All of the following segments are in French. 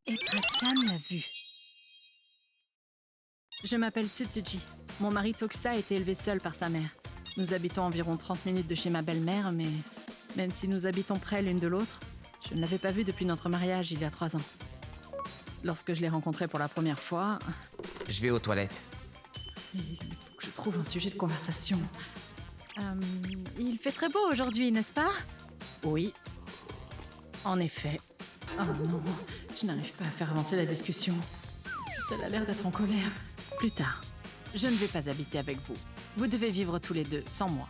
Et Trachan l'a vu. Je m'appelle Tsutsuji. Mon mari Tokusa a été élevé seul par sa mère. Nous habitons environ 30 minutes de chez ma belle-mère, mais même si nous habitons près l'une de l'autre, je ne l'avais pas vue depuis notre mariage il y a 3 ans. Lorsque je l'ai rencontrée pour la première fois... Je vais aux toilettes. Il faut que je trouve un sujet de conversation. Il fait très beau aujourd'hui, n'est-ce pas? Oui. En effet. Oh non, je n'arrive pas à faire avancer la discussion. Elle a l'air d'être en colère. Plus tard. Je ne vais pas habiter avec vous. Vous devez vivre tous les deux, sans moi.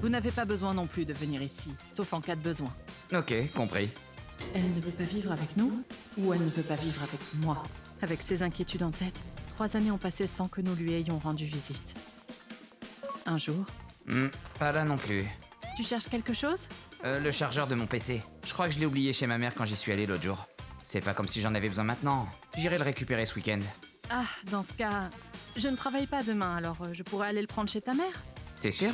Vous n'avez pas besoin non plus de venir ici, sauf en cas de besoin. Ok, compris. Elle ne veut pas vivre avec nous, ou elle ne veut pas vivre avec moi. Avec ses inquiétudes en tête, 3 années ont passé sans que nous lui ayons rendu visite. Un jour... Pas là non plus. Tu cherches quelque chose? Le chargeur de mon PC. Je crois que je l'ai oublié chez ma mère quand j'y suis allé l'autre jour. C'est pas comme si j'en avais besoin maintenant. J'irai le récupérer ce week-end. Ah, dans ce cas, je ne travaille pas demain, alors je pourrais aller le prendre chez ta mère. T'es sûr?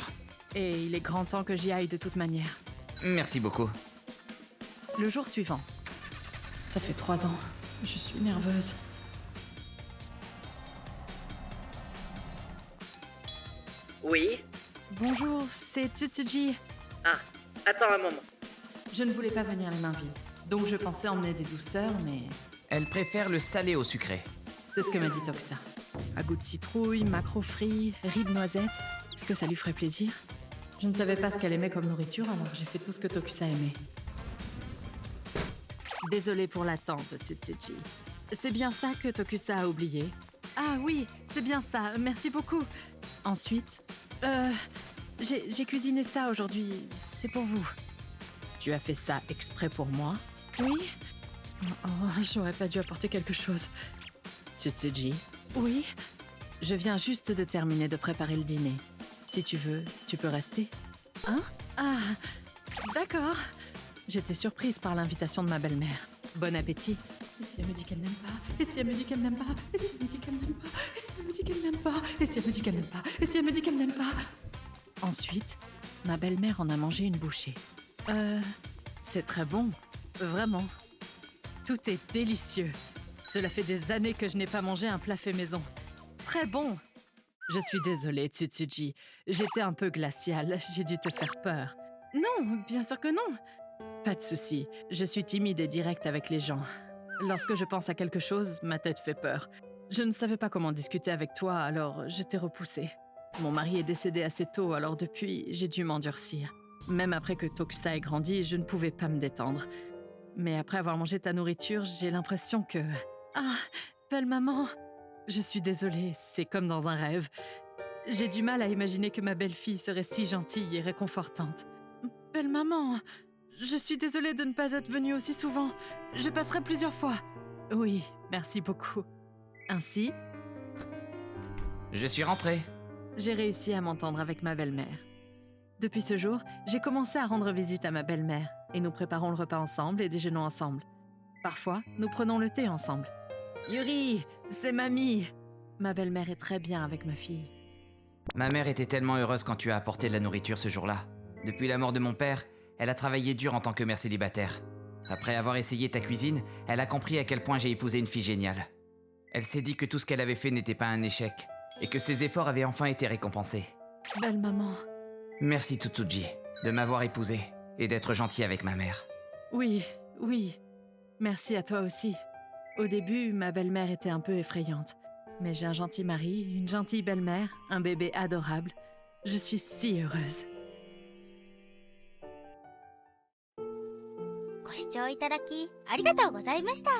Et il est grand temps que j'y aille de toute manière. Merci beaucoup. Le jour suivant. Ça fait 3 ans. Je suis nerveuse. Oui? Bonjour, c'est Tsutsuji. Ah, attends un moment. Je ne voulais pas venir les mains vides, donc je pensais emmener des douceurs, mais... Elle préfère le salé au sucré. C'est ce que m'a dit Tokusa. À goût de citrouille, maquereau frit, riz de noisette. Est-ce que ça lui ferait plaisir? Je ne savais pas ce qu'elle aimait comme nourriture, alors j'ai fait tout ce que Tokusa aimait. Désolée pour l'attente, Tsutsuji. C'est bien ça que Tokusa a oublié? Ah oui, c'est bien ça, merci beaucoup. Ensuite, j'ai cuisiné ça aujourd'hui, c'est pour vous. Tu as fait ça exprès pour moi? Oui. Oh, j'aurais pas dû apporter quelque chose. Tsutsuji? Oui. Je viens juste de terminer de préparer le dîner. Si tu veux, tu peux rester. Hein? Ah, d'accord. J'étais surprise par l'invitation de ma belle-mère. Bon appétit. Et si elle me dit qu'elle n'aime pas? Et si elle me dit qu'elle n'aime pas? Et si elle me dit qu'elle n'aime pas? Et si elle me dit qu'elle n'aime pas? Et si elle me dit qu'elle n'aime pas? Et si elle me dit qu'elle n'aime pas? Ensuite, ma belle-mère en a mangé une bouchée. C'est très bon. Vraiment. Tout est délicieux. Cela fait des années que je n'ai pas mangé un plat fait maison. Très bon. Je suis désolée, Tsutsuji. J'étais un peu glaciale. J'ai dû te faire peur. Non, bien sûr que non. Pas de souci. Je suis timide et directe avec les gens. Lorsque je pense à quelque chose, ma tête fait peur. Je ne savais pas comment discuter avec toi, alors je t'ai repoussé. Mon mari est décédé assez tôt, alors depuis, j'ai dû m'endurcir. Même après que Tokusa ait grandi, je ne pouvais pas me détendre. Mais après avoir mangé ta nourriture, j'ai l'impression que... Ah, belle maman. Je suis désolée, c'est comme dans un rêve. J'ai du mal à imaginer que ma belle-fille serait si gentille et réconfortante. Belle maman, je suis désolée de ne pas être venue aussi souvent. Je passerai plusieurs fois. Oui, merci beaucoup. Ainsi, Je suis rentré. j'ai réussi à m'entendre avec ma belle-mère. Depuis ce jour, j'ai commencé à rendre visite à ma belle-mère et nous préparons le repas ensemble et déjeunons ensemble. Parfois, nous prenons le thé ensemble. Yuri, c'est mamie. Ma belle-mère est très bien avec ma fille. Ma mère était tellement heureuse quand tu as apporté de la nourriture ce jour-là. Depuis la mort de mon père, elle a travaillé dur en tant que mère célibataire. Après avoir essayé ta cuisine, elle a compris à quel point j'ai épousé une fille géniale. Elle s'est dit que tout ce qu'elle avait fait n'était pas un échec, et que ses efforts avaient enfin été récompensés. Belle maman. Merci Tsutsuji, de m'avoir épousé, et d'être gentil avec ma mère. Oui, oui. Merci à toi aussi. Au début, ma belle-mère était un peu effrayante. Mais j'ai un gentil mari, une gentille belle-mère, un bébé adorable. Je suis si heureuse. ご視聴いただきありがとうございました。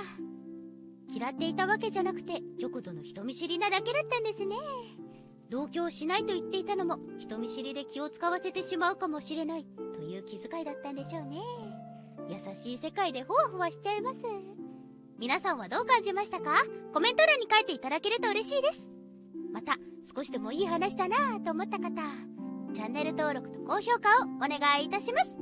嫌っていたわけじゃなくて、極度の人見知りなだけだったんですね。同居をしないと言っていたのも、人見知りで気を使わせてしまうかもしれないという気遣いだったんでしょうね。優しい世界でほわほわしちゃいます。皆さんはどう感じましたか？コメント欄に書いていただけると嬉しいです。また、少しでもいい話だなぁと思った方、チャンネル登録と高評価をお願いいたします。